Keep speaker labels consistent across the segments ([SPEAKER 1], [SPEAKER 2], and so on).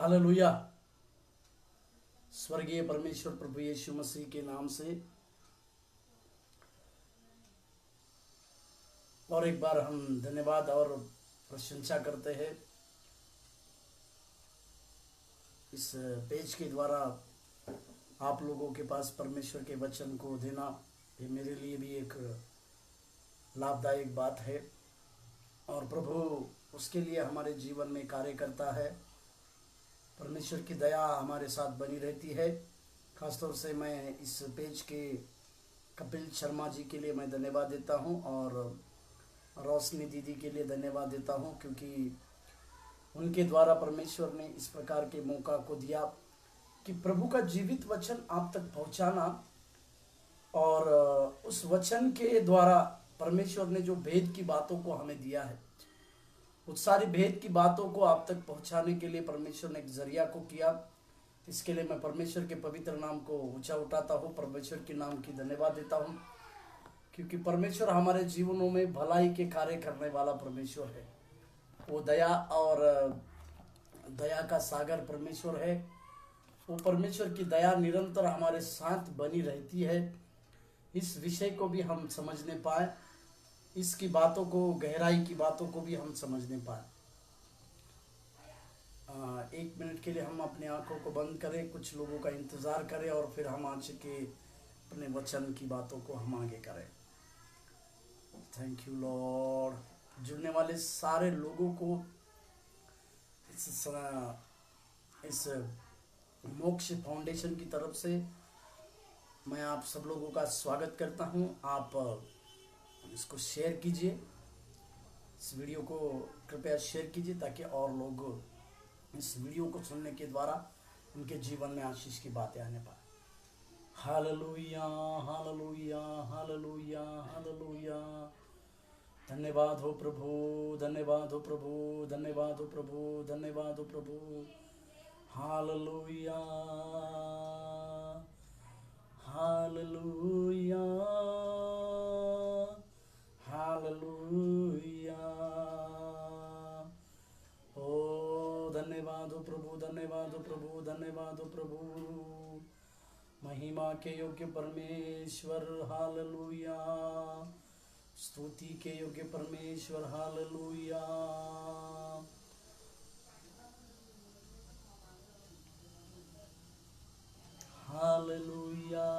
[SPEAKER 1] Hallelujah. स्वर्गीय परमेश्वर प्रभु यीशु मसीह के नाम से और एक बार हम धन्यवाद और प्रशंसा करते हैं इस पेज के द्वारा आप लोगों के पास परमेश्वर के वचन को देना। ये मेरे लिए भी एक लाभदायक बात है और प्रभु उसके लिए हमारे जीवन में कार्य करता है। परमेश्वर की दया हमारे साथ बनी रहती है। खासतौर से मैं इस पेज के कपिल शर्मा जी के लिए मैं धन्यवाद देता हूं और रोशनी दीदी के लिए धन्यवाद देता हूं, क्योंकि उनके द्वारा परमेश्वर ने इस प्रकार के मौका को दिया कि प्रभु का जीवित वचन आप तक पहुंचाना और उस वचन के द्वारा परमेश्वर ने जो भेद की बातों को हमें दिया है, उस सारी भेद की बातों को आप तक पहुंचाने के लिए परमेश्वर ने एक जरिया को किया। इसके लिए मैं परमेश्वर के पवित्र नाम को ऊंचा उठाता हूं, परमेश्वर के नाम की धन्यवाद देता हूं, क्योंकि परमेश्वर हमारे जीवनों में भलाई के कार्य करने वाला परमेश्वर है। वो दया का सागर परमेश्वर है। वो परमेश्वर की दया निरंतर हमारे साथ बनी रहती है। इस विषय को भी हम समझने पाए, इसकी बातों को, गहराई की बातों को भी हम समझने पाए। 1 मिनट के लिए हम अपनी आंखों को बंद करें, कुछ लोगों का इंतजार करें और फिर हम आज के अपने वचन की बातों को हम आगे करें। Thank you Lord. जुड़ने वाले सारे लोगों को इस मोक्ष फाउंडेशन की तरफ से मैं आप सब लोगों का स्वागत करता हूं। आप इसको शेयर कीजिए, इस वीडियो को कृपया शेयर कीजिए ताकि और लोग इस वीडियो को सुनने के द्वारा उनके जीवन में आशीष की बातें आने पाए। हालेलुया, हालेलुया, हालेलुया, हालेलुया। धन्यवाद हो प्रभु, धन्यवाद हो प्रभु, धन्यवाद हो प्रभु, धन्यवाद हो प्रभु। हालेलुया, हालेलुया, हालेलुया। ओ धन्यवाद हो प्रभु, धन्यवाद हो प्रभु, धन्यवाद हो प्रभु। महिमा के योग्य परमेश्वर, हालेलुया। स्तुति के योग्य परमेश्वर, हालेलुया। हालेलुया।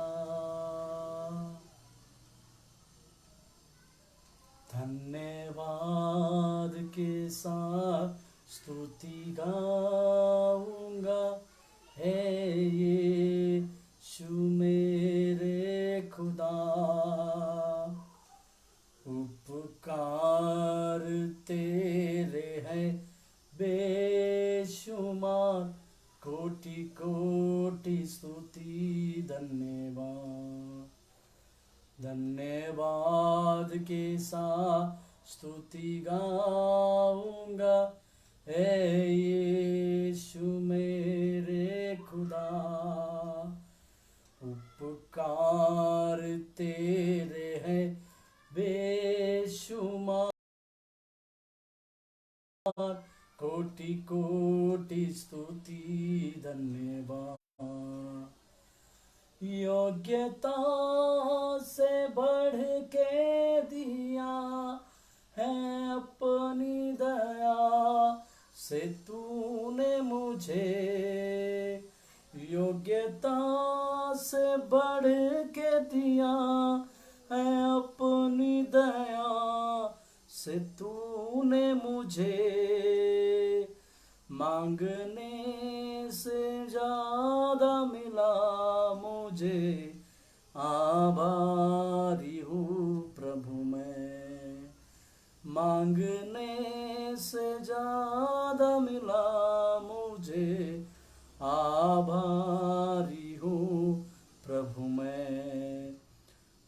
[SPEAKER 1] धन्यवाद के साथ स्तुति गाऊंगा, हे यीशु मेरे खुदा। उपकार तेरे हैं बेशुमार, कोटि कोटि स्तुति धन्यवाद। धन्यवाद के साथ स्तुति गाऊंगा, हे यीशु मेरे खुदा। उपकार तेरे हैं बेशुमार, कोटि कोटि स्तुति धन्यवाद। योग्यता से बढ़ के दिया है अपनी दया से तूने मुझे। योग्यता से बढ़ के दिया है अपनी दया से तूने मुझे। मांगने से ज्यादा मिला मुझे, आभारी हूँ प्रभु मैं। मांगने से ज्यादा मिला मुझे, आभारी हूँ प्रभु मैं।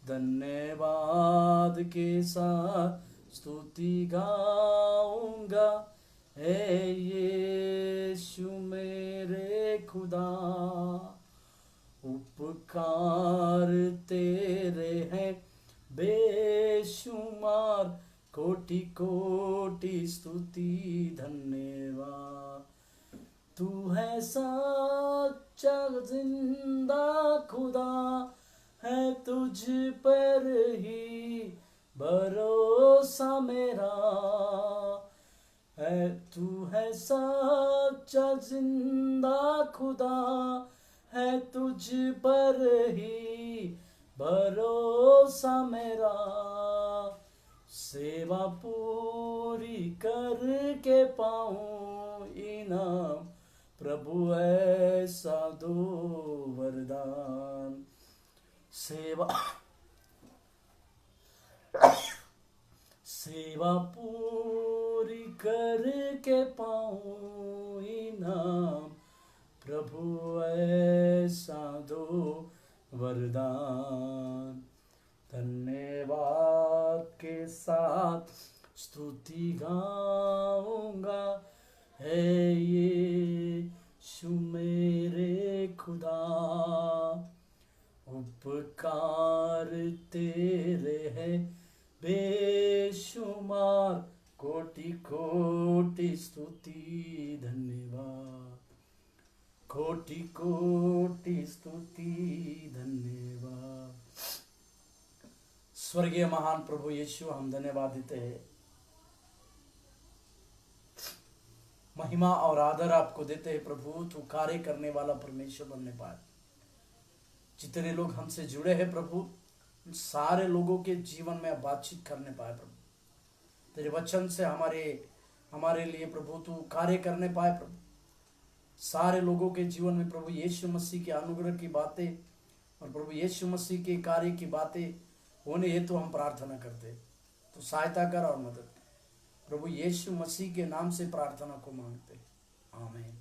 [SPEAKER 1] धन्यवाद के साथ स्तुति गाऊंगा, हे यीशु मेरे खुदा। उपकार तेरे हैं बेशुमार, कोटि कोटि स्तुति धन्यवाद। तू है सच्चा जिंदा खुदा, है तुझ पर ही भरोसा मेरा, है तू है सच्चा जिंदा खुदा, है तुझ पर ही भरोसा मेरा। सेवा पूरी करके पाऊं इनाम, प्रभु ऐसा दो वरदान। सेवा पूरी करके पाऊं इनाम, प्रभु ऐसा दो वरदान। धन्यवाद के साथ स्तुति गाऊंगा, है यीशु मेरे खुदा। उपकार तेरे हैं बेशुमार, कोटि कोटि स्तुति धन्यवाद, कोटि कोटि स्तुति धन्यवाद। स्वर्गीय महान प्रभु यीशु, हम धन्यवाद देते हैं, महिमा और आदर आपको देते हैं प्रभु। तू कार्य करने वाला परमेश्वर बनने पाए। जितने लोग हमसे जुड़े हैं प्रभु, उन सारे लोगों के जीवन में बातचीत करने पाए प्रभु। तेरे वचन से हमारे लिए प्रभु तू कार्य करने पाए प्रभु। सारे लोगों के जीवन में प्रभु यीशु मसीह के अनुग्रह की बातें और प्रभु यीशु मसीह के कार्य की बातें होने हेतु हम प्रार्थना करते। तो सहायता कर और मदद कर प्रभु यीशु मसीह के नाम से प्रार्थना को मांगते। आमीन।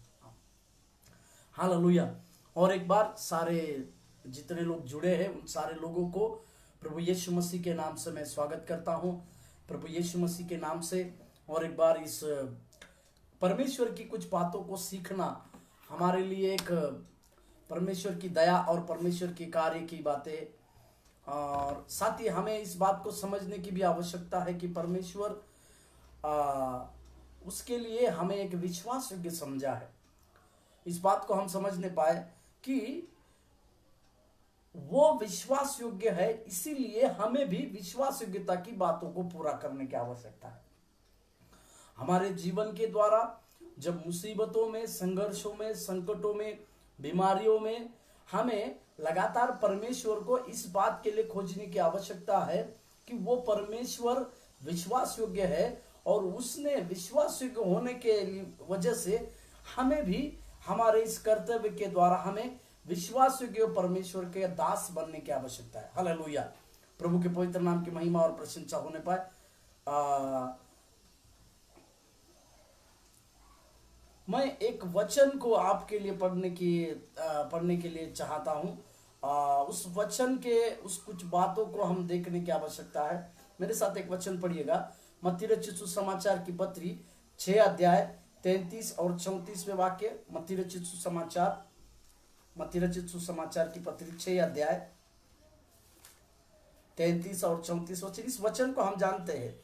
[SPEAKER 1] हालेलुया। और एक बार सारे जितने लोग जुड़े हैं उन सारे लोगों को प्रभु यीशु मसीह के नाम से मैं स्वागत करता हूं, प्रभु यीशु मसीह के नाम से। और एक बार इस परमेश्वर की कुछ बातों को सीखना हमारे लिए एक परमेश्वर की दया और परमेश्वर के कार्य की बातें, और साथ ही हमें इस बात को समझने की भी आवश्यकता है कि परमेश्वर उसके लिए हमें एक विश्वास योग्य समझा है। इस बात को हम समझने पाए कि वो विश्वास योग्य है, इसीलिए हमें भी विश्वास योग्यता की बातों को पूरा करने की आवश्यकता है। हमारे जीवन के द्वारा जब मुसीबतों में, संघर्षों में, संकटों में, बीमारियों में हमें लगातार परमेश्वर को इस बात के लिए खोजने की आवश्यकता है कि वो परमेश्वर विश्वास योग्य है, और उसने विश्वास योग्य होने के वजह से हमें भी हमारे इस कर्तव्य के द्वारा हमें विश्वास योग्य परमेश्वर के दास बनने की आवश्यकता है। हालेलुया। प्रभु के पवित्र नाम की महिमा और प्रशंसा होने पाए। मैं एक वचन को आपके लिए पढ़ने के लिए चाहता हूं। उस वचन के उस कुछ बातों को हम देखने की आवश्यकता है। मेरे साथ एक वचन पढ़िएगा, मत्ती रचित सुसमाचार की पत्री 6 अध्याय 33 और 34वें वाक्य। मत्ती रचित सुसमाचार की पत्री 6 अध्याय 33 और 34 वचन। इस वचन को हम जानते हैं,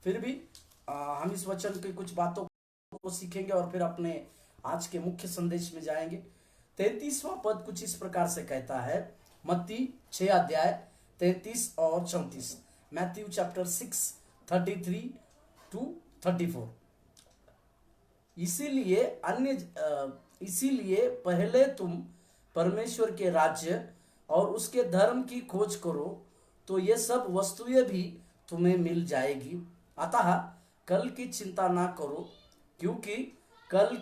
[SPEAKER 1] फिर भी हम इस वचन के कुछ बातों को सीखेंगे और फिर अपने आज के मुख्य संदेश में जाएंगे। 33वां पद कुछ इस प्रकार से कहता है, मत्ती 6 अध्याय 33 और 34। Matthew chapter 6 33 to 34। इसीलिए पहले तुम परमेश्वर के राज्य और उसके धर्म की खोज करो, तो ये सब वस्तुएं भी तुम्हें मिल जाएगी। अतः कल की चिंता ना करो, क्योंकि कल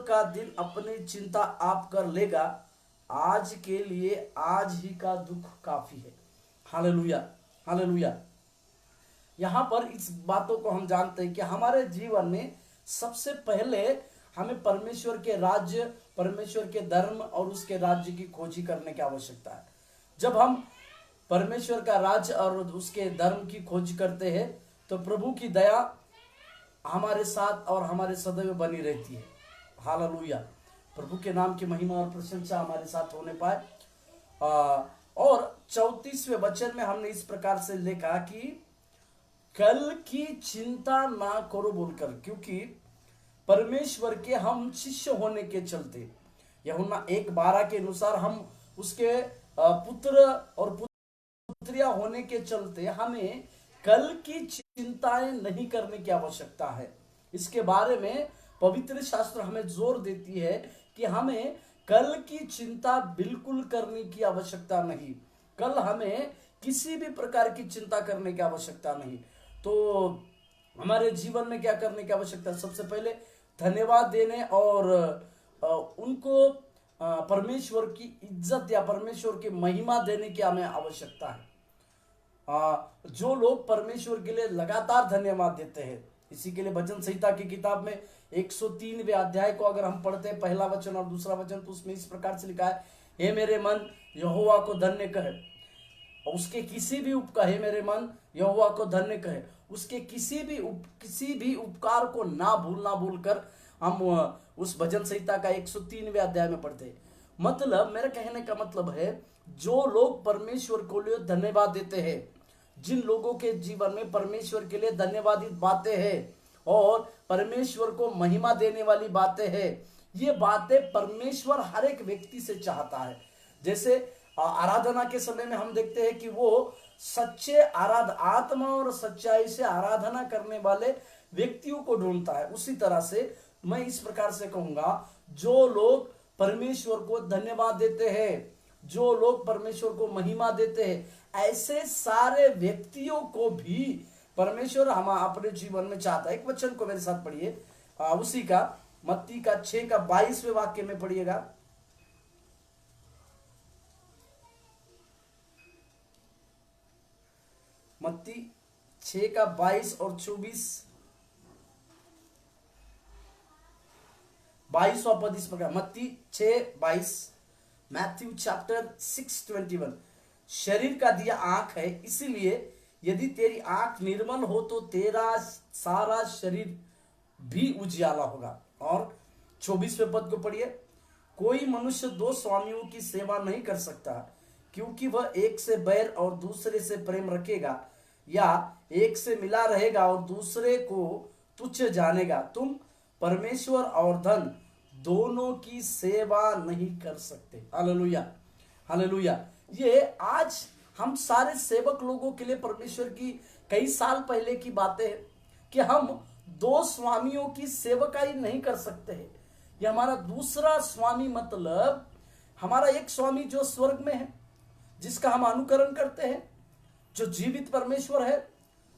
[SPEAKER 1] का दिन अपनी चिंता आप कर लेगा। आज के लिए आज ही का दुख काफी है। Hallelujah, hallelujah. यहाँ पर इस बातों को हम जानते हैं कि हमारे जीवन में सबसे पहले हमें परमेश्वर के राज्य, परमेश्वर के धर्म और उसके राज्य की खोजी करने की आवश्यकता है। जब हम परमेश्वर का राज्य और उसके धर्म की खोज करते हैं तो प्रभु की दया हमारे साथ और हमारे सदैव बनी रहती है। हालेलुया। प्रभु के नाम की महिमा और प्रशंसा हमारे साथ होने पाए। और 34वें वचन में हमने इस प्रकार से लिखा कि कल की चिंता ना करो बोलकर, क्योंकि परमेश्वर के हम शिष्य होने के चलते यूहन्ना 1:12 के अनुसार हम उसके पुत्र और पुत्रियां होने के चलते हमें कल की चिंताएं नहीं करने की आवश्यकता है। इसके बारे में पवित्र शास्त्र हमें जोर देती है कि हमें कल की चिंता बिल्कुल करने की आवश्यकता नहीं। कल हमें किसी भी प्रकार की चिंता करने की आवश्यकता नहीं। तो हमारे जीवन में क्या करने की आवश्यकता है? सबसे पहले धन्यवाद देने और उनको परमेश्वर की इज्जत या परमेश्वर की महिमा देने की हमें आवश्यकता है। जो लोग परमेश्वर के लिए लगातार धन्यवाद देते हैं, इसी के लिए भजन संहिता की किताब में 103वें अध्याय को अगर हम पढ़ते हैं, पहला वचन और दूसरा वचन, तो उसमें इस प्रकार से लिखा है, हे मेरे मन यहोवा को धन्य कहे, उसके किसी भी उपकार, हे मेरे मन यहोवा को धन्य कहे, उसके किसी भी उपकार को ना भूलकर हम उस भजन संहिता का 103वें अध्याय में पढ़ते हैं। मतलब मेरा कहने का मतलब है, जो लोग परमेश्वर को लिए धन्यवाद देते हैं, जिन लोगों के जीवन में परमेश्वर के लिए धन्यवादित बातें हैं और परमेश्वर को महिमा देने वाली बातें हैं, ये बातें परमेश्वर हर एक व्यक्ति से चाहता है। जैसे आराधना के समय में हम देखते हैं कि वो सच्चे आत्मा और सच्चाई से आराधना करने वाले व्यक्तियों को ढूंढता है। उसी तरह से मैं इस प्रकार से कहूंगा, जो लोग परमेश्वर को धन्यवाद देते हैं, जो लोग परमेश्वर को महिमा देते हैं, ऐसे सारे व्यक्तियों को भी परमेश्वर हम अपने जीवन में चाहता है। एक वचन को मेरे साथ पढ़िए, उसी का मत्ती का 6 का 22वें वाक्य में पढ़िएगा। मत्ती 6 का 22 और 22वां पद इस प्रकार, मत्ती 6:22, मैथ्यू चैप्टर 6:21, शरीर का दिया आंख है, इसीलिए यदि तेरी आंख निर्मल हो तो तेरा सारा शरीर भी उजियाला होगा। और 24वें पद को पढ़िए, कोई मनुष्य 2 स्वामियों की सेवा नहीं कर सकता, क्योंकि वह एक से बैर और दूसरे से प्रेम रखेगा, या एक से मिला रहेगा और दूसरे को तुच्छ जानेगा। तुम परमेश्वर और धन दोनों की सेवा नहीं कर सकते। Hallelujah, hallelujah. ये आज हम सारे सेवक लोगों के लिए परमेश्वर की कई साल पहले की बातें हैं कि हम 2 स्वामियों की सेवकाई नहीं कर सकते हैं। ये हमारा दूसरा स्वामी, मतलब हमारा एक स्वामी जो स्वर्ग में है, जिसका हम अनुकरण करते हैं, जो जीवित परमेश्वर है,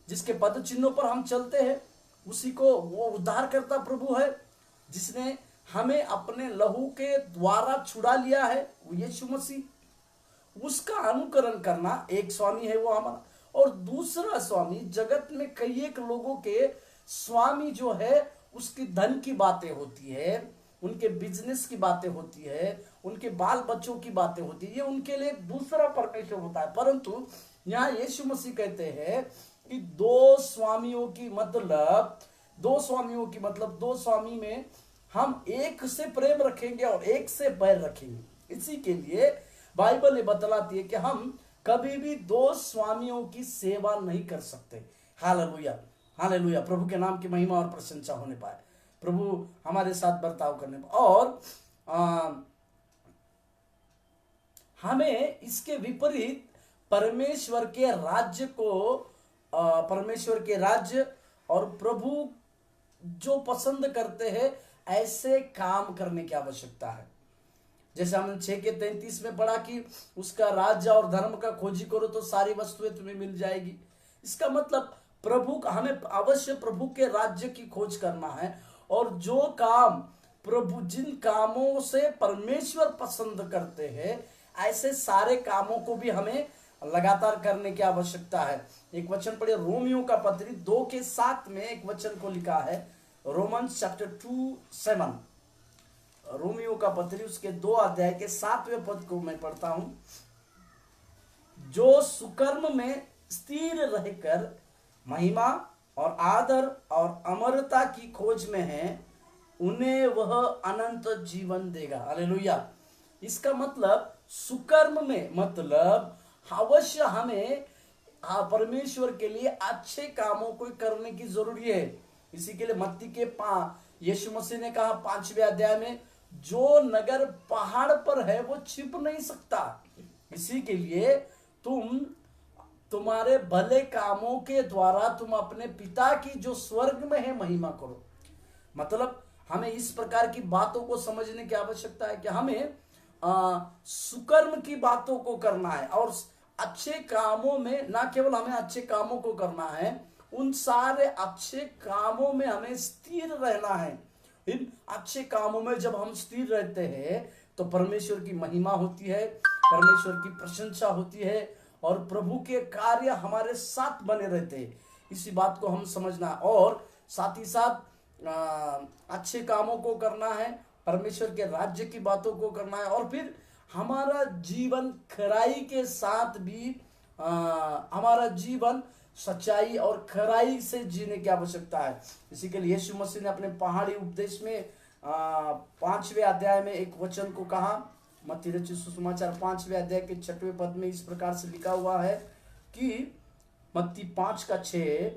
[SPEAKER 1] जिसके पद चिन्हों पर हम चलते हैं, उसी को वो उद्धारकर्ता प्रभु है, जिसने हमें अपने लहू के द्वारा छुड़ा लिया है, वो यीशु मसीह। उसका अनुकरण करना एक स्वामी है वो हमारा। और दूसरा स्वामी, जगत में कई एक लोगों के स्वामी जो है, उसकी धन की बातें होती है, उनके बिजनेस की बातें होती है, उनके बाल बच्चों की बातें होती है, ये उनके लिए दूसरा परमेश्वर होता है। परंतु यहाँ यीशु मसीह कहते हैं कि 2 स्वामियों की मतलब 2 स्वामी में हम एक से प्रेम रखेंगे और एक से बैर रखेंगे। इसी के लिए बाइबल ये बतलाती है कि हम कभी भी 2 स्वामियों की सेवा नहीं कर सकते। Hallelujah, hallelujah. प्रभु के नाम की महिमा और प्रशंसा होने पाए, प्रभु हमारे साथ बर्ताव करने पाए। और हमें इसके विपरीत परमेश्वर के राज्य और प्रभु जो पसंद करते हैं, ऐसे काम करने की आवश्यकता है। जैसे हमने 6 के 33 में पढ़ा कि उसका राज्य और धर्म का खोजी करो तो सारी वस्तुएं तुम्हें मिल जाएगी। इसका मतलब हमें अवश्य प्रभु के राज्य की खोज करना है, और जो काम जिन कामों से परमेश्वर पसंद करते हैं, ऐसे सारे कामों को भी हमें लगातार करने की आवश्यकता है। एक वचन पढ़िए, रोमियो का पत्री 2:7 में एक वचन को लिखा है, रोमन्स चैप्टर 2:7, रोमियो का पत्री उसके 2 अध्याय के 7वें पद को मैं पढ़ता हूं। जो सुकर्म में स्थिर रहकर महिमा और आदर और अमरता की खोज में है, उन्हें वह अनंत जीवन देगा। हालेलुया। इसका मतलब सुकर्म में मतलब अवश्य हमें हाँ, परमेश्वर के लिए अच्छे कामों को करने की जरूरी है। इसी के लिए मत्ती के यीशु मसीह ने कहा 5वें अध्याय में, जो नगर पहाड़ पर है वो छिप नहीं सकता। इसी के लिए तुम्हारे भले कामों के द्वारा तुम अपने पिता की जो स्वर्ग में है महिमा करो। मतलब हमें इस प्रकार की बातों को समझने की आवश्यकता है कि हमें सुकर्म की बातों को करना है, और अच्छे कामों में ना केवल हमें अच्छे कामों को करना है, उन सारे अच्छे कामों में हमें स्थिर रहना है। इन अच्छे कामों में जब हम स्थिर रहते हैं तो परमेश्वर की महिमा होती है, परमेश्वर की प्रशंसा होती है, और प्रभु के कार्य हमारे साथ बने रहते हैं। इसी बात को हम समझना, और साथ ही साथ अच्छे कामों को करना है, परमेश्वर के राज्य की बातों को करना है, और फिर हमारा जीवन खराई के साथ भी हमारा जीवन सच्चाई और खराई से जीने की आवश्यकता है। इसी के लिए यीशु मसीह ने अपने पहाड़ी उपदेश में 5वें अध्याय में एक वचन को कहा। मत्ती रचित सुसमाचार 5वें अध्याय के 6वें पद में इस प्रकार से लिखा हुआ है कि मत्ती 5:6,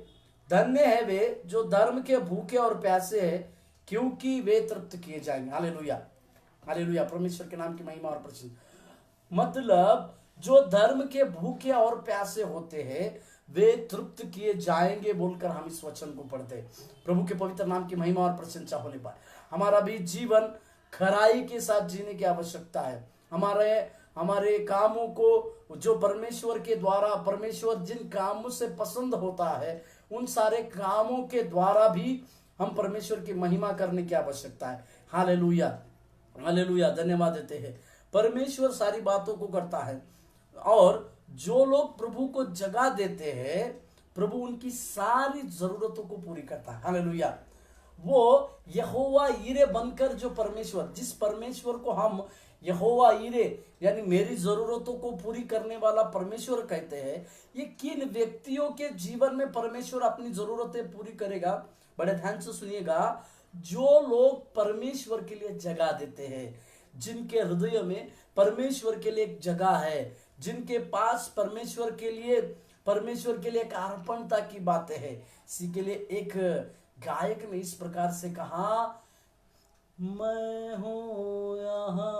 [SPEAKER 1] धन्य है वे जो धर्म के भूखे और प्यासे है, क्योंकि वे तृप्त किए जाएंगे। हालेलुया, हालेलुया, परमेश्वर के नाम की महिमा और प्रसिद्ध। मतलब जो धर्म के भूखे और प्यासे होते हैं वे तृप्त किए जाएंगे बोलकर हम इस वचन को पढ़ते हैं। प्रभु के पवित्र नाम की महिमा और प्रशंसा होने पाए। हमारा भी जीवन खराई के साथ जीने की आवश्यकता है। हमारे कामों को जो परमेश्वर के द्वारा, परमेश्वर जिन कामों से पसंद होता है, उन सारे कामों के द्वारा भी हम परमेश्वर की महिमा करने की आवश्यकता है। हालेलुया, हालेलुया, धन्यवाद देते हैं। परमेश्वर सारी बातों को करता है, और जो लोग प्रभु को जगह देते हैं प्रभु उनकी सारी जरूरतों को पूरी करता है। हालेलुया। वो यहोवा यीरे बनकर, जो परमेश्वर, जिस परमेश्वर को हम यहोवा यीरे यानी मेरी जरूरतों को पूरी करने वाला परमेश्वर कहते हैं, ये किन व्यक्तियों के जीवन में परमेश्वर अपनी जरूरतें पूरी करेगा? बड़े ध्यान से सुनिएगा। जो लोग परमेश्वर के लिए जगह देते हैं, जिनके हृदय में परमेश्वर के लिए एक जगह है, जिनके पास परमेश्वर के लिए एक अर्पणता की बातें हैं। इसी के लिए एक गायक ने इस प्रकार से कहा, मैं हूं यहाँ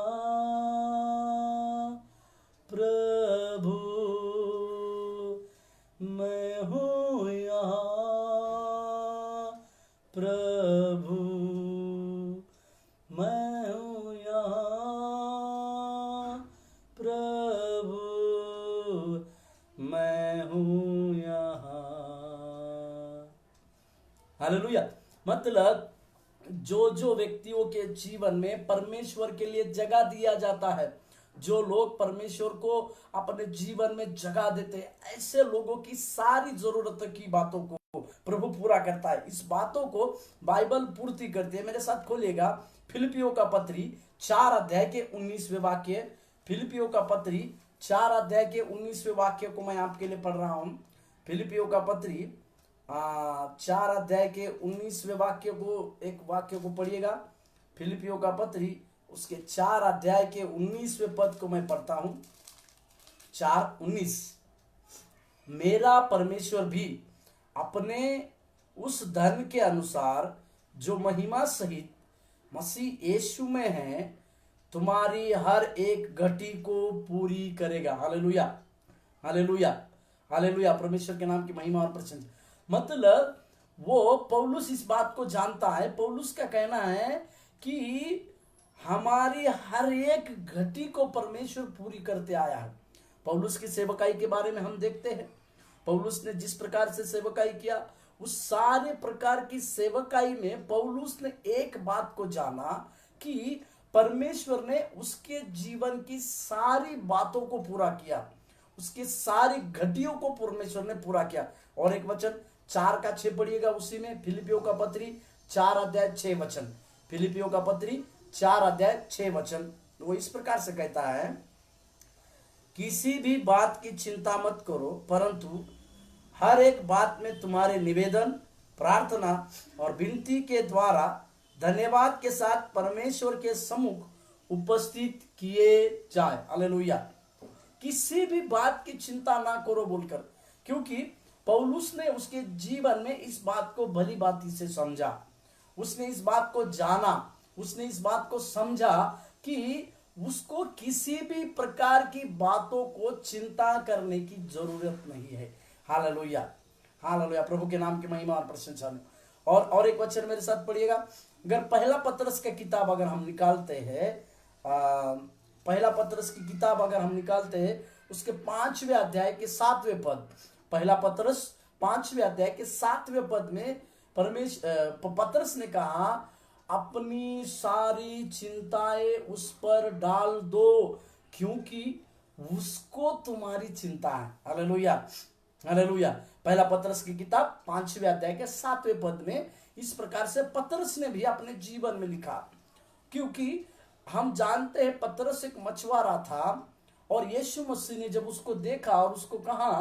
[SPEAKER 1] प्रभु, मैं हूं यहाँ प्रभु, मैं हूं यहाँ प्रभु, मैं हूं यहाँ। हालेलुया। मतलब जो व्यक्तियों के जीवन में परमेश्वर के लिए जगह दिया जाता है, जो लोग परमेश्वर को अपने जीवन में जगह देते हैं, ऐसे लोगों की सारी जरूरतों की बातों को प्रभु पूरा करता है। इस बातों को बाइबल पूर्ति करती है। मेरे साथ खोलिएगा फिलिपियों का पत्री 4 अध्याय के 19वें वाक्य। फिलिपियों का पत्री 4 अध्याय के 19वें वाक्य को मैं आपके लिए पढ़ रहा हूं। फिलिपियों का पत्री 4 अध्याय के 19वें वाक्य को, एक वाक्य को पढ़िएगा। फिलिपियों का पत्री उसके 4 अध्याय के 19वें पद को मैं पढ़ता हूं। 4:19, मेरा परमेश्वर भी अपने उस धन के अनुसार जो महिमा सहित मसीह यीशु में है, तुम्हारी हर एक घटी को पूरी करेगा। हालेलुया, हालेलुया, हालेलुया, परमेश्वर के नाम की महिमा और प्रशंसा। मतलब वो पौलुस इस बात को जानता है। पौलुस का कहना है कि हमारी हर एक घटी को परमेश्वर पूरी करते आया है। पौलुस की सेवकाई के बारे में हम देखते हैं। पौलुस ने जिस प्रकार से सेवकाई किया, उस सारे प्रकार की सेवकाई में पौलुस ने एक बात को जाना कि परमेश्वर ने उसके जीवन की सारी बातों को पूरा किया, उसकी सारी घटियों को परमेश्वर ने पूरा किया। और एक वचन 4:6 पढ़िएगा उसी में, फिलिपियों का पत्री 4 अध्याय 6 वचन। फिलिपियों का पत्री 4 अध्याय 6 वचन वो इस प्रकार से कहता है, किसी भी बात की चिंता मत करो, परंतु हर एक बात में तुम्हारे निवेदन, प्रार्थना और विनती के द्वारा धन्यवाद के साथ परमेश्वर के सम्मुख उपस्थित किए जाए। हालेलुया। किसी भी बात की चिंता ना करो बोलकर, क्योंकि पौलुस ने उसके जीवन में इस बात को भली भांति से समझा, उसने इस बात को जाना, उसने इस बात को समझा कि उसको किसी भी प्रकार की बातों को चिंता करने की जरूरत नहीं है। हालेलुया, हालेलुया, प्रभु के नाम की महिमा और प्रशंसा हो। और एक वचन मेरे साथ पढ़िएगा। अगर पहला पतरस का किताब अगर हम निकालते हैं, पहला पतरस की किताब अगर हम निकालते हैं, उसके 5वें अध्याय के 7वें पद, पहला पतरस 5वें अध्याय के 7वें पद में पतरस ने कहा, अपनी सारी चिंताएं उस पर डाल दो क्योंकि उसको तुम्हारी चिंता है। Hallelujah, hallelujah. पहला पतरस की किताब 5वें अध्याय के 7वें पद में इस प्रकार से पतरस ने भी अपने जीवन में लिखा, क्योंकि हम जानते हैं पतरस एक मछुआरा था और यीशु मसीह ने जब उसको देखा और उसको कहा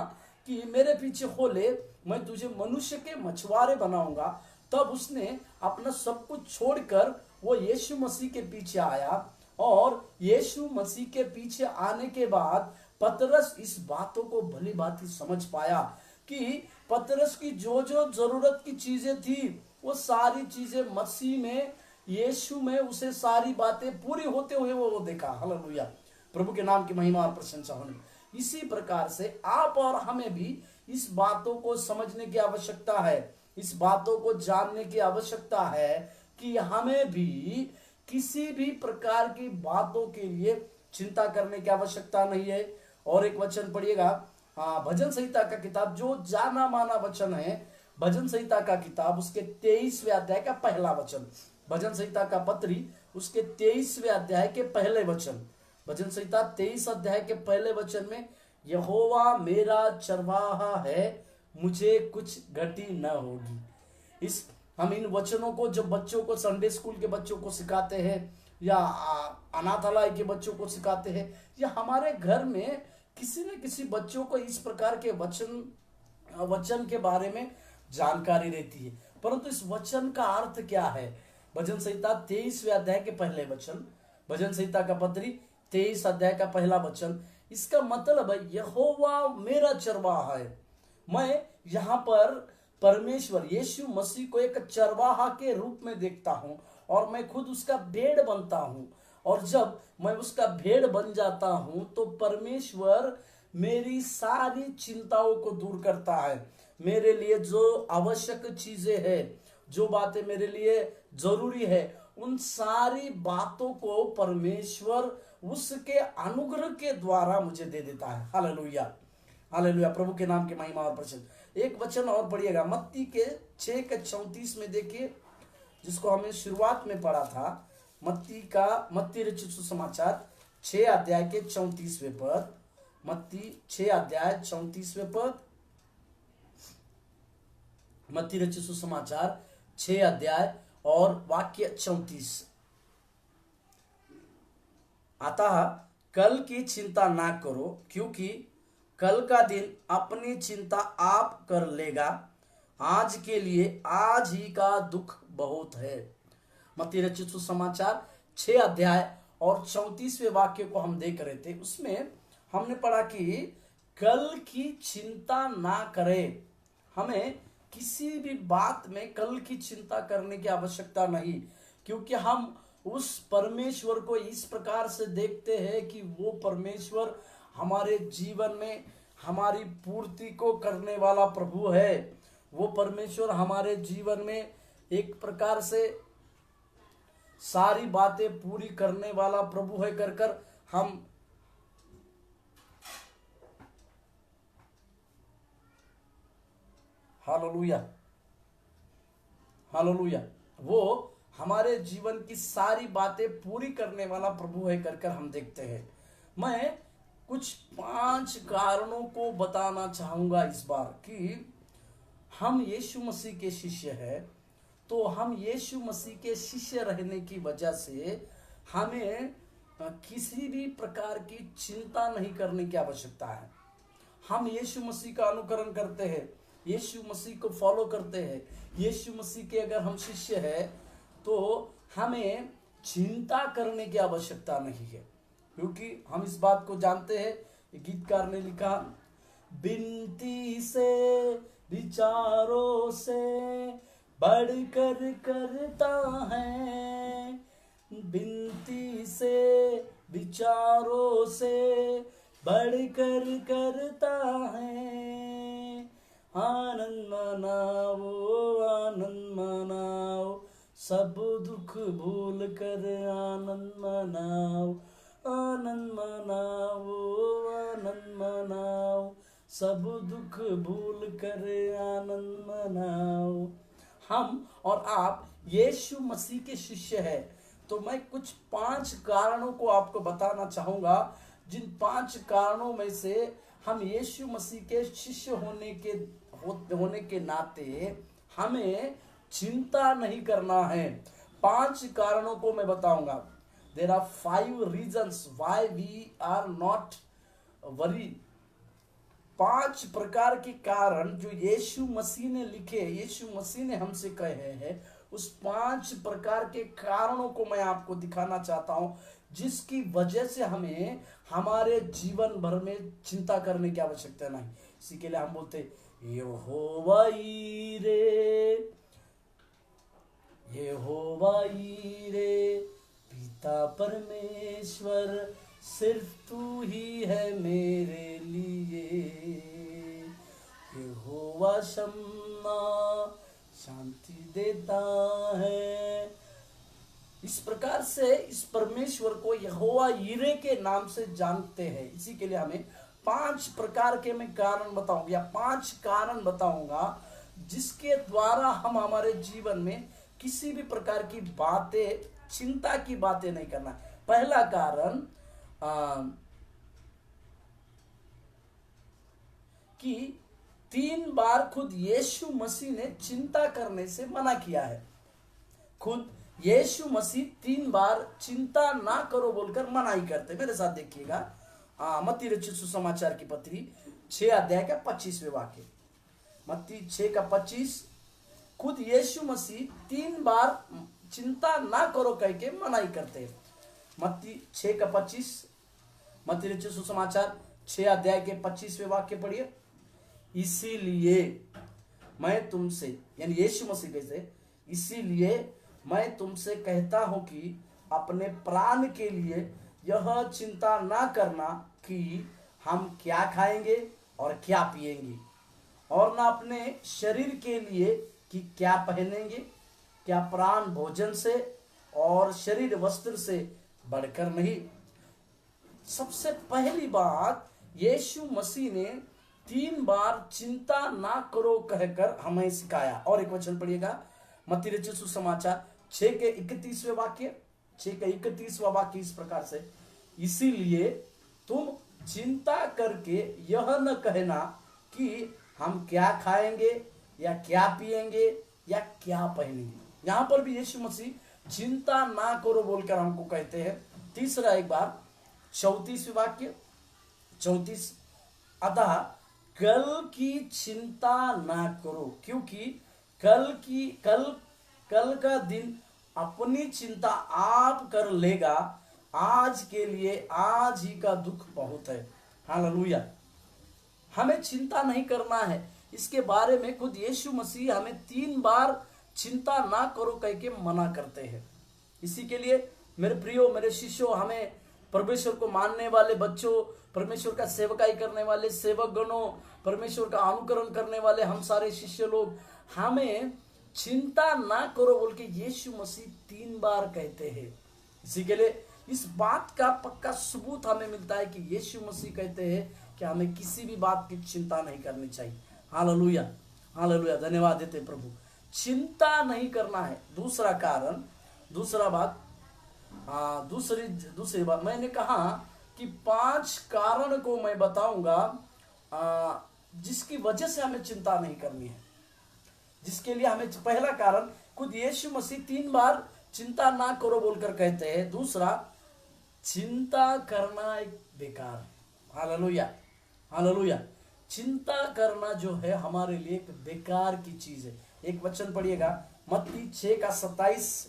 [SPEAKER 1] कि मेरे पीछे हो ले, मैं तुझे मनुष्य के मछुआरे बनाऊंगा, तब उसने अपना सब कुछ छोड़कर वो यीशु मसीह के पीछे आया। और यीशु मसीह के पीछे आने के बाद पतरस इस बातों को भली भांति समझ पाया कि पतरस की जो जो जरूरत की चीजें थी वो सारी चीजें मसीह में, यीशु में उसे सारी बातें पूरी होते हुए वो देखा। हालेलुया, प्रभु के नाम की महिमा और प्रशंसा होने। इसी प्रकार से आप और हमें भी इस बातों को समझने की आवश्यकता है, इस बातों को जानने की आवश्यकता है कि हमें भी किसी भी प्रकार की बातों के लिए चिंता करने की आवश्यकता नहीं है। और एक वचन पढ़िएगा, भजन संहिता का किताब, जो जाना माना वचन है, भजन संहिता का किताब उसके 23वें अध्याय का पहला वचन, भजन संहिता का पत्री उसके 23वें अध्याय के पहले वचन, भजन संहिता 23 अध्याय के पहले वचन में, यहोवा मेरा चरवाहा है, मुझे कुछ घटी न होगी। हम इन वचनों को जब बच्चों को, संडे स्कूल के बच्चों को सिखाते हैं या अनाथालय के बच्चों को सिखाते हैं या हमारे घर में किसी न किसी बच्चों को इस प्रकार के वचन के बारे में जानकारी रहती है, परंतु इस वचन का अर्थ क्या है? भजन संहिता 23वें अध्याय के पहले वचन, भजन संहिता का पत्री 23 अध्याय का पहला वचन, इसका मतलब है यहोवा मेरा चरवाहा है। मैं यहाँ पर परमेश्वर यीशु मसीह को एक चरवाहा के रूप में देखता हूँ और मैं खुद उसका भेड़ बनता हूँ, और जब मैं उसका भेड़ बन जाता हूँ तो परमेश्वर मेरी सारी चिंताओं को दूर करता है। मेरे लिए जो आवश्यक चीजें हैं, जो बातें मेरे लिए जरूरी है, उन सारी बातों को परमेश्वर उसके अनुग्रह के द्वारा मुझे दे देता है। हालेलुया, हालेलुया, प्रभु के नाम की महिमा और प्रशंसा। एक वचन और पढ़िएगा, मत्ती के 6:34 में देखिए, जिसको हमने शुरुआत में पढ़ा था। मत्ती रचित सुसमाचार 6 अध्याय के 34वें पद, मत्ती 6 अध्याय 34वें पद, मत्ती रचित सुसमाचार 6 अध्याय और वाक्य 34। अतः कल की चिंता ना करो, क्योंकि कल का दिन अपनी चिंता आप कर लेगा, आज के लिए आज ही का दुख बहुत है। मत्ती रचित सुसमाचार 6 अध्याय और 34वें वाक्य को हम देख रहे थे, उसमें हमने पढ़ा कि कल की चिंता ना करें। हमें किसी भी बात में कल की चिंता करने की आवश्यकता नहीं, क्योंकि हम उस परमेश्वर को इस प्रकार से देखते हैं कि वो परमेश्वर हमारे जीवन में हमारी पूर्ति को करने वाला प्रभु है। वो परमेश्वर हमारे जीवन में एक प्रकार से सारी बातें पूरी करने वाला प्रभु है कर हम हालेलुया, हालेलुया, वो हमारे जीवन की सारी बातें पूरी करने वाला प्रभु है कर हम देखते हैं। मैं कुछ 5 कारणों को बताना चाहूंगा इस बार कि हम यीशु मसीह के शिष्य हैं, तो हम यीशु मसीह के शिष्य रहने की वजह से हमें किसी भी प्रकार की चिंता नहीं करने की आवश्यकता है। हम यीशु मसीह का अनुकरण करते हैं, यीशु मसीह को फॉलो करते हैं, यीशु मसीह के अगर हम शिष्य हैं तो हमें चिंता करने की आवश्यकता नहीं है, क्योंकि हम इस बात को जानते हैं, गीतकार ने लिखा बिनती से विचारों से बढ़कर करता है, बिनती से विचारों से बढ़कर करता है। आनंद मनाओ, आनंद मनाओ, सब दुख भूल कर आनंद मनाओ, आनंद मनाओ, आनंद मनाओ, सब दुख भूल कर आनंद मनाओ। हम और आप यीशु मसीह के शिष्य हैं, तो मैं कुछ 5 कारणों को आपको बताना चाहूंगा, जिन 5 कारणों में से हम यीशु मसीह के शिष्य होने के नाते हमें चिंता नहीं करना है। 5 कारणों को मैं बताऊंगा। There are 5 reasons why we are not worry. 5 प्रकार के कारण जो यीशु मसीह ने लिखे, यीशु मसीह ने हमसे कहे हैं, उस 5 प्रकार के कारणों को मैं आपको दिखाना चाहता हूं, जिसकी वजह से हमें हमारे जीवन भर में चिंता करने की आवश्यकता नहीं। इसी के लिए हम बोलते यहोवा यीरे, यहोवा यीरे, पिता परमेश्वर सिर्फ तू ही है मेरे लिए। यहोवा शम्मा, शांति देता है। इस प्रकार से इस परमेश्वर को यहोवा यीरे के नाम से जानते हैं। इसी के लिए हमें 5 प्रकार के मैं कारण बताऊंगा, या 5 कारण बताऊंगा, जिसके द्वारा हम हमारे जीवन में किसी भी प्रकार की बातें, चिंता की बातें नहीं करना। पहला कारण कि 3 बार खुद यीशु मसीह ने चिंता करने से मना किया है। खुद यीशु मसीह 3 बार चिंता ना करो बोलकर मना ही करते। मेरे साथ देखिएगा, मत्ती रचित सुसमाचार की पत्री 6 अध्याय का 25वें वाक्य। मत्ती 6 का 25, खुद यीशु मसीह 3 बार चिंता ना करो कह के मना ही करते हैं। मत्ती 6 का 25, मत्ती रचित सुसमाचार 6 अध्याय के 25वें वाक्य पढ़िए। इसीलिए मैं तुमसे, यानी यीशु मसीह कहते, इसीलिए मैं तुमसे कहता हूं कि अपने प्राण के लिए यह चिंता ना करना कि हम क्या खाएंगे और क्या पिएंगे, और ना अपने शरीर के लिए कि क्या पहनेंगे। क्या प्राण भोजन से और शरीर वस्त्र से बढ़कर नहीं। सबसे पहली बात, यीशु मसीह ने 3 बार चिंता ना करो कहकर हमें सिखाया। और एक वचन पढ़िएगा, मत्ती रचित सुसमाचार 6 के 31वें वाक्य, 6 का 31वां वाक्य इस प्रकार से, इसीलिए तुम चिंता करके यह न कहना कि हम क्या खाएंगे या क्या पिएंगे या क्या पहनेंगे। यहां पर भी यीशु मसीह चिंता ना करो बोलकर हमको कहते हैं। तीसरा एक बार 34वें वाक्य, 34, अतः कल की चिंता ना करो, क्योंकि कल का दिन अपनी चिंता आप कर लेगा, आज के लिए आज ही का दुख बहुत है। हालेलुया। हमें चिंता नहीं करना है, इसके बारे में खुद यीशु मसीह हमें 3 बार चिंता ना करो कह के मना करते हैं। इसी के लिए मेरे प्रियो, मेरे शिष्यों, हमें परमेश्वर को मानने वाले बच्चों, परमेश्वर का सेवकाई करने वाले सेवक गणों, परमेश्वर का अनुकरण करने वाले हम सारे शिष्य लोग, हमें चिंता ना करो बोल के यीशु मसीह 3 बार कहते हैं। इसी के लिए इस बात का पक्का सबूत हमें मिलता है कि यीशु मसीह कहते हैं कि हमें किसी भी बात की चिंता नहीं करनी चाहिए। हालेलुया, हालेलुया, धन्यवाद देते प्रभु। चिंता नहीं करना है। दूसरा कारण, दूसरा बात, दूसरी बात मैंने कहा कि 5 कारण को मैं बताऊंगा जिसकी वजह से हमें चिंता नहीं करनी है, जिसके लिए हमें, पहला कारण, खुद यीशु मसीह 3 बार चिंता ना करो बोलकर कहते हैं। दूसरा, चिंता करना एक बेकार है। Hallelujah, hallelujah. चिंता करना जो है हमारे लिए एक बेकार की चीज है। एक वचन पढ़िएगा, मत्ती 6 का 27,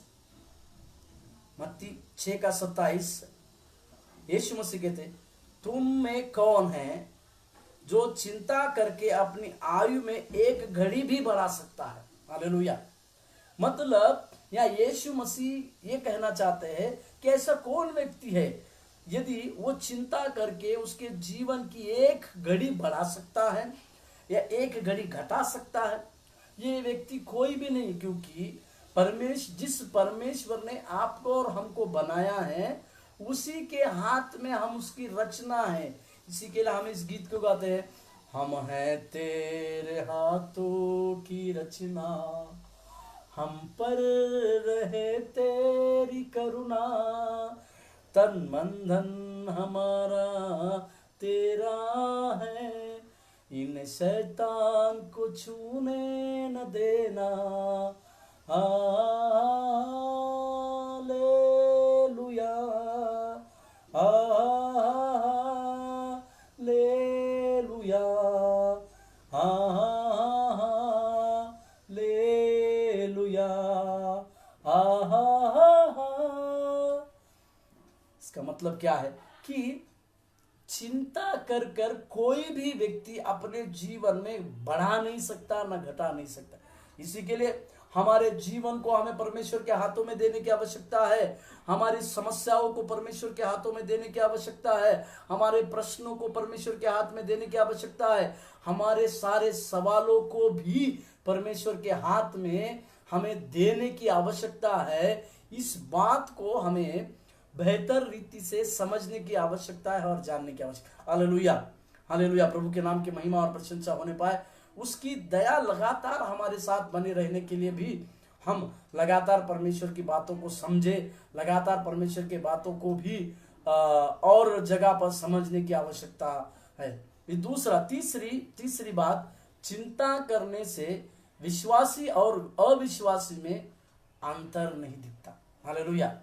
[SPEAKER 1] मत्ती 6 का 27। यीशु मसीह कहते, तुम में कौन है जो चिंता करके अपनी आयु में एक घड़ी भी बढ़ा सकता है। हालेलुया। मतलब या यीशु मसीह ये कहना चाहते हैं कि ऐसा कौन व्यक्ति है यदि वो चिंता करके उसके जीवन की एक घड़ी बढ़ा सकता है या एक घड़ी घटा सकता है। ये व्यक्ति कोई भी नहीं, क्योंकि जिस परमेश्वर ने आपको और हमको बनाया है उसी के हाथ में हम उसकी रचना है। इसी के लिए हम इस गीत को गाते हैं, हम हैं तेरे हाथों की रचना, हम पर रहे तेरी करुणा, तन मन धन हमारा तेरा है, इन शैतान को छूने न देना। हालेलुया, हालेलुया, हालेलुया, इसका मतलब क्या है कि चिंता कर कर कोई भी व्यक्ति अपने जीवन में बढ़ा नहीं सकता ना घटा नहीं सकता। इसी के लिए हमारे जीवन को हमें परमेश्वर के हाथों में देने की आवश्यकता है। हमारी समस्याओं को परमेश्वर के हाथों में देने की आवश्यकता है। हमारे प्रश्नों को परमेश्वर के हाथ में देने की आवश्यकता है। हमारे सारे सवालों को भी परमेश्वर के हाथ में हमें देने की आवश्यकता है। इस बात को हमें बेहतर रीति से समझने की आवश्यकता है और जानने की आवश्यकता। Hallelujah, hallelujah. प्रभु के नाम की महिमा और प्रशंसा होने पाए। उसकी दया लगातार हमारे साथ बने रहने के लिए भी हम लगातार परमेश्वर की बातों को समझे, लगातार परमेश्वर के बातों को भी और जगह पर समझने की आवश्यकता है। तीसरी बात, चिंता करने से विश्वासी और अविश्वासी में अंतर नहीं दिखता। हालेलुया।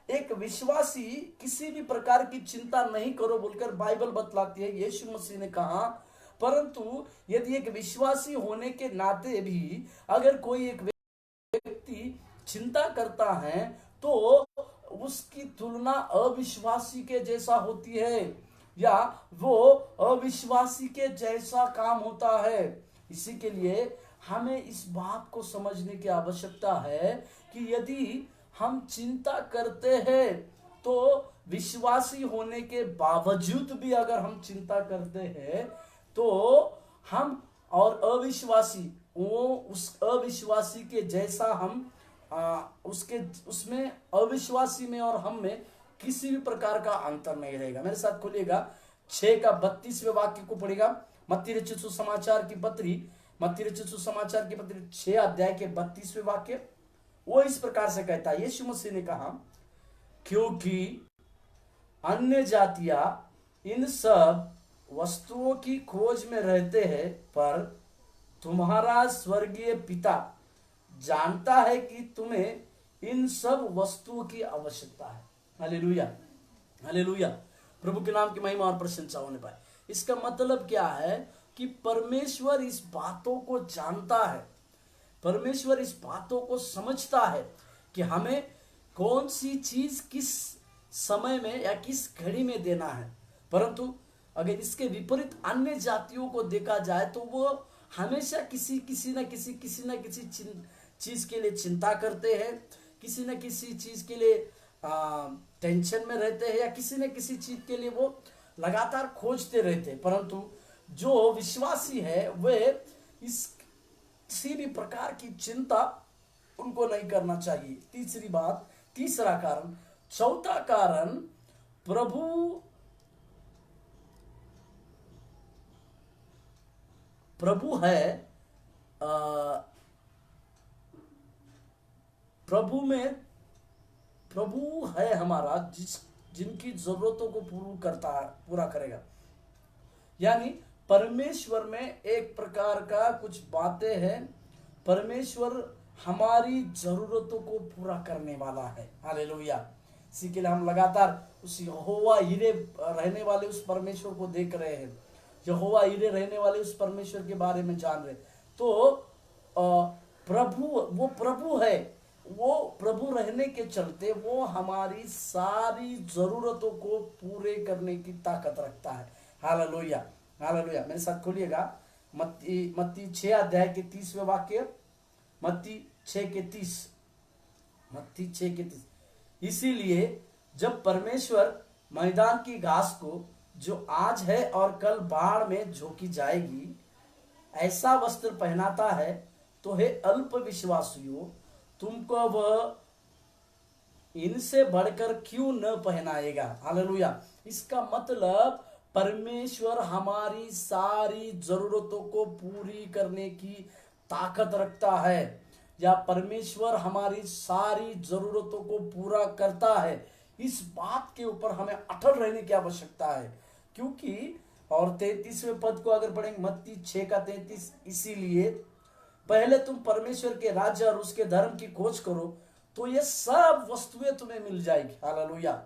[SPEAKER 1] एक विश्वासी किसी भी प्रकार की चिंता नहीं करो बोलकर बाइबल बतलाती है, यीशु मसीह ने कहा। परंतु यदि एक विश्वासी होने के नाते भी अगर कोई एक व्यक्ति चिंता करता है तो उसकी तुलना अविश्वासी के जैसा होती है या वो अविश्वासी के जैसा काम होता है। इसी के लिए हमें इस बात को समझने की आवश्यकता है कि यदि हम चिंता करते हैं तो विश्वासी होने के बावजूद भी अगर हम चिंता करते हैं तो हम और अविश्वासी वो उस अविश्वासी के जैसा हम उसमें अविश्वासी में और हम में किसी भी प्रकार का अंतर नहीं रहेगा। मेरे साथ खोलिएगा 6 का 32वें वाक्य को पढ़ेगा। मत्ती रचित सुसमाचार की पत्री 6 अध्याय के 32वें वाक्य। वो इस प्रकार से कहता है, यीशु मसीह ने कहा, क्योंकि अन्य जातियां इन सब वस्तुओं की खोज में रहते हैं, पर तुम्हारा स्वर्गीय पिता जानता है कि तुम्हें इन सब वस्तुओं की आवश्यकता है। Hallelujah, hallelujah. प्रभु के नाम की महिमा और प्रशंसा होने पाए। इसका मतलब क्या है कि परमेश्वर इस बातों को जानता है, परमेश्वर इस बातों को समझता है कि हमें कौन सी चीज किस समय में या किस घड़ी में देना है। परंतु अगर इसके विपरीत अन्य जातियों को देखा जाए तो वो हमेशा किसी न किसी चीज के लिए चिंता करते हैं, किसी न किसी चीज के लिए टेंशन में रहते हैं या किसी न किसी चीज के लिए वो लगातार खोजते रहते हैं। परंतु जो विश्वासी है वे इस किसी भी प्रकार की चिंता उनको नहीं करना चाहिए। तीसरा कारण, चौथा कारण, प्रभु है, प्रभु है हमारा जिनकी जरूरतों को पूरा करेगा। यानी परमेश्वर में एक प्रकार का कुछ बातें हैं, परमेश्वर हमारी जरूरतों को पूरा करने वाला है। हालेलुया। इसी के लिए हम लगातार उस यहोवा यिरे रहने वाले उस परमेश्वर को देख रहे हैं, यहोवा यिरे रहने वाले उस परमेश्वर के बारे में जान रहे। तो वो प्रभु है, वो प्रभु रहने के चलते वो हमारी सारी जरूरतों को पूरे करने की ताकत रखता है। Hallelujah, hallelujah. मेरे साथ खोलिएगा मत्ती 6 अध्याय के 30वें वाक्य, मत्ती 6:30, मत्ती 6:30। इसीलिए जब परमेश्वर मैदान की घास को जो आज है और कल बाढ़ में झोंकी जाएगी ऐसा वस्त्र पहनाता है, तो हे अल्प विश्वासियों, तुमको वह इनसे बढ़कर क्यों न पहनाएगा। हालेलुया। इसका मतलब परमेश्वर हमारी सारी जरूरतों को पूरी करने की ताकत रखता है, या परमेश्वर हमारी सारी जरूरतों को पूरा करता है। इस बात के ऊपर हमें अटल रहने की आवश्यकता है, क्योंकि और 33वें पद को अगर पढ़ेंगे, मत्ती 6:33, इसीलिए पहले तुम परमेश्वर के राज्य और उसके धर्म की खोज करो, तो ये सब वस्तुएं तुम्हें मिल जाएगी। Hallelujah,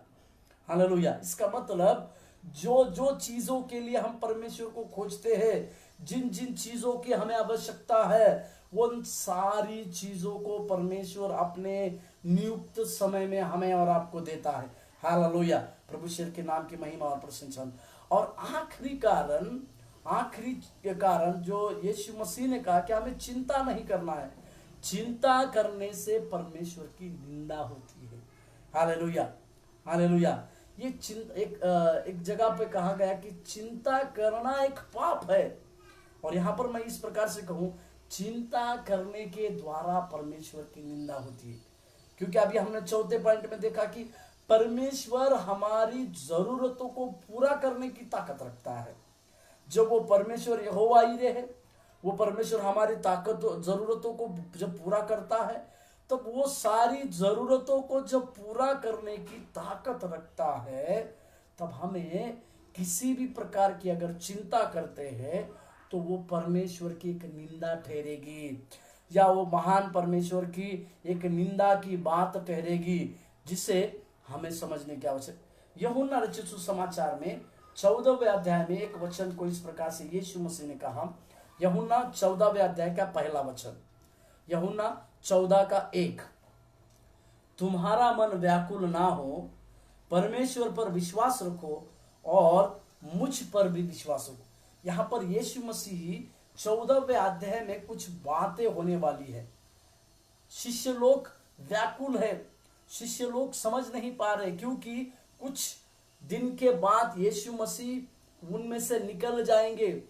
[SPEAKER 1] hallelujah. इसका मतलब जो जो चीजों के लिए हम परमेश्वर को खोजते हैं, जिन जिन चीजों की हमें आवश्यकता है, उन सारी चीजों को परमेश्वर अपने नियुक्त समय में हमें और आपको देता है। हालेलुया। प्रभु श्री के नाम की महिमा और प्रशंसा। और आखिरी कारण जो यीशु मसीह ने कहा कि हमें चिंता नहीं करना है। चिंता करने से परमेश्वर की निंदा होती है। Hallelujah, hallelujah. ये एक जगह पे कहा गया कि चिंता करना एक पाप है, और यहां पर मैं इस प्रकार से कहूं, चिंता करने के द्वारा परमेश्वर की निंदा होती है। क्योंकि अभी हमने चौथे पॉइंट में देखा कि परमेश्वर हमारी जरूरतों को पूरा करने की ताकत रखता है। जब वो परमेश्वर यहोवा यीरे है, वो परमेश्वर हमारी ताकत जरूरतों को जब पूरा करता है, तब वो सारी जरूरतों को जब पूरा करने की ताकत रखता है, तब हमें किसी भी प्रकार की अगर चिंता करते हैं तो वो परमेश्वर की एक निंदा ठहरेगी, या वो महान परमेश्वर की एक निंदा की बात ठहरेगी, जिसे हमें समझने की आवश्यकता। यूहन्ना रचित सुसमाचार में 14वें अध्याय में एक वचन को इस प्रकार से यीशु मसीह ने कहा। यूहन्ना 14वें अध्याय का पहला वचन, यूहन्ना 14:1, तुम्हारा मन व्याकुल ना हो, परमेश्वर पर विश्वास रखो और मुझ पर भी विश्वास रखो। यहां पर यीशु मसीह 14वें अध्याय में कुछ बातें होने वाली है। शिष्य लोग व्याकुल है, शिष्य लोग समझ नहीं पा रहे, क्योंकि कुछ दिन के बाद यीशु मसीह उनमें से निकल जाएंगे।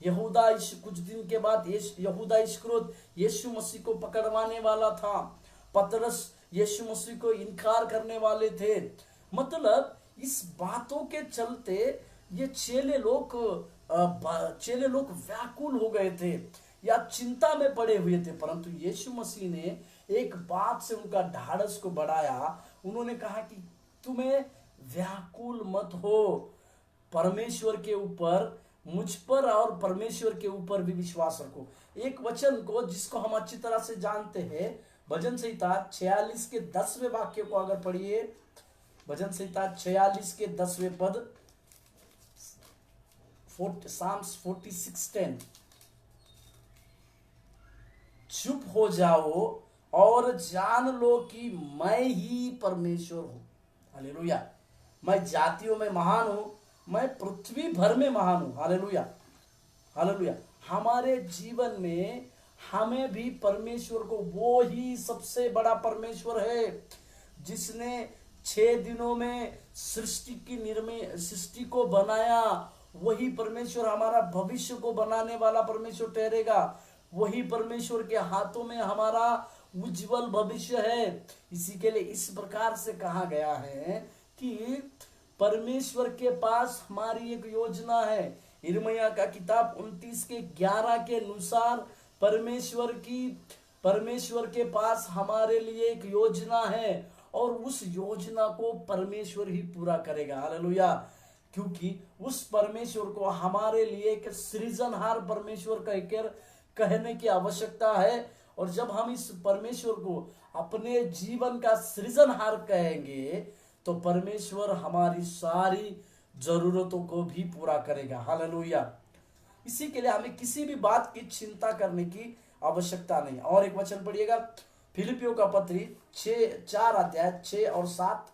[SPEAKER 1] कुछ दिन के बाद यहूदा इस्करियोत यीशु मसीह को पकड़वाने वाला था। पतरस यीशु मसीह को इनकार करने वाले थे। मतलब इस बातों के चलते ये चेले लोग व्याकुल हो गए थे या चिंता में पड़े हुए थे, परंतु यीशु मसीह ने एक बात से उनका ढाढ़स को बढ़ाया। उन्होंने कहा कि तुम्हें व्याकुल मत हो, परमेश्वर के ऊपर, मुझ पर और परमेश्वर के ऊपर भी विश्वास रखो। एक वचन को जिसको हम अच्छी तरह से जानते हैं, भजन संहिता 46 के 10वें वाक्य को अगर पढ़िए, भजन संहिता 46 के 10वें पद, Psalms 46:10, चुप हो जाओ और जान लो कि मैं ही परमेश्वर हूं। हालेलुया। मैं जातियों में महान हूं, मैं पृथ्वी भर में महान हूं। Hallelujah, hallelujah. हमारे जीवन में हमें भी परमेश्वर को, वो ही सबसे बड़ा परमेश्वर है जिसने 6 दिनों में सृष्टि को बनाया। वही परमेश्वर हमारा भविष्य को बनाने वाला परमेश्वर ठहरेगा। वही परमेश्वर के हाथों में हमारा उज्जवल भविष्य है। इसी के लिए इस प्रकार से कहा गया है कि परमेश्वर के पास हमारी एक योजना है। यिर्मयाह का किताब 29 के 11 के अनुसार परमेश्वर के पास हमारे लिए एक योजना है, और उस योजना को परमेश्वर ही पूरा करेगा। हालेलुया। क्योंकि उस परमेश्वर को हमारे लिए एक सृजनहार परमेश्वर कहने की आवश्यकता है। और जब हम इस परमेश्वर को अपने जीवन का सृजनहार कहेंगे, तो परमेश्वर हमारी सारी जरूरतों को भी पूरा करेगा। हालेलुया। इसी के लिए हमें किसी भी बात की चिंता करने की आवश्यकता नहीं। और एक वचन पढ़िएगा, फिलिपियों का पत्री 4 अध्याय 6 और 7।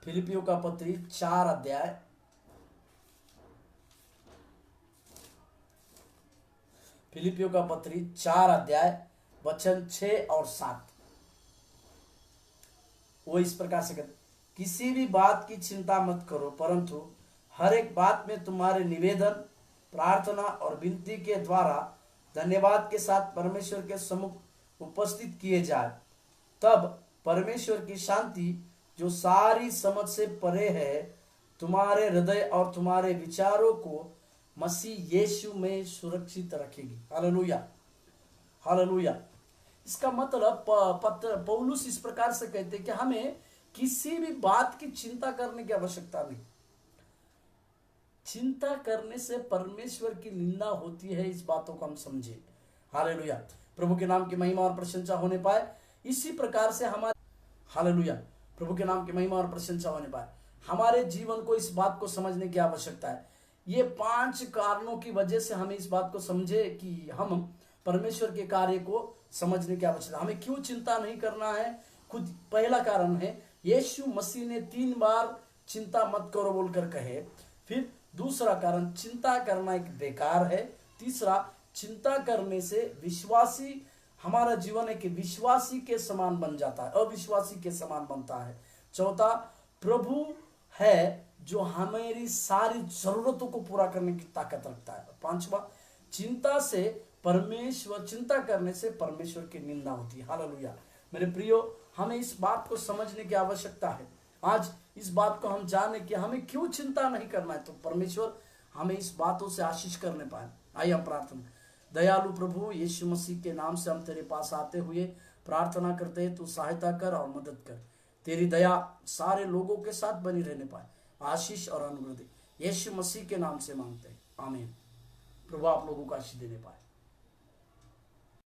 [SPEAKER 1] फिलिपियों का पत्री 4 अध्याय फिलिपियों का पत्री 4 अध्याय वचन 6 और 7। वो इस प्रकार से कहते, किसी भी बात की चिंता मत करो, परंतु हर एक बात में तुम्हारे निवेदन, प्रार्थना और विनती के द्वारा धन्यवाद के साथ परमेश्वर के सम्मुख उपस्थित किए जाए। तब परमेश्वर की शांति जो सारी समझ से परे है तुम्हारे हृदय और तुम्हारे विचारों को मसीह यीशु में सुरक्षित रखेगी। Hallelujah, hallelujah. इसका मतलब पौलुस इस प्रकार से कहते हैं कि हमें किसी भी बात की चिंता करने की आवश्यकता नहीं। चिंता करने से परमेश्वर की निंदा होती है, इस बातों को हम समझे। हालेलुया, प्रभु के नाम की महिमा और प्रशंसा होने पाए। इसी प्रकार से हमारे, हालेलुया, प्रभु के नाम की महिमा और प्रशंसा होने पाए। हमारे जीवन को इस बात को समझने की आवश्यकता है। ये 5 कारणों की वजह से हमें इस बात को समझे कि हम परमेश्वर के कार्य को समझने की आवश्यकता। हमें क्यों चिंता नहीं करना है? खुद पहला कारण है, यीशु मसीह ने 3 बार चिंता मत करो बोलकर कहे। फिर दूसरा कारण, चिंता करना एक बेकार है। तीसरा, चिंता करने से विश्वासी, हमारा जीवन एक विश्वासी के समान बन जाता है, अविश्वासी के समान बनता है। चौथा, प्रभु है जो हमारी सारी जरूरतों को पूरा करने की ताकत रखता है। पांचवा, चिंता करने से परमेश्वर की निंदा होती है। हालेलुया, मेरे प्रियो, हमें इस बात को समझने की आवश्यकता है। आज इस बात को हम जाने कि हमें क्यों चिंता नहीं करना है, तो परमेश्वर हमें इस बातों से आशीष करने पाए। आइए हम प्रार्थना। दयालु प्रभु यीशु मसीह के नाम से हम तेरे पास आते हुए प्रार्थना करते हैं, तू सहायता कर और मदद कर। तेरी दया सारे लोगों के साथ बनी रहने पाए। आशीष और अनुग्रह दे, यीशु मसीह के नाम से मांगते हैं, आमीन। प्रभु आप लोगों को आशीष देने पाए।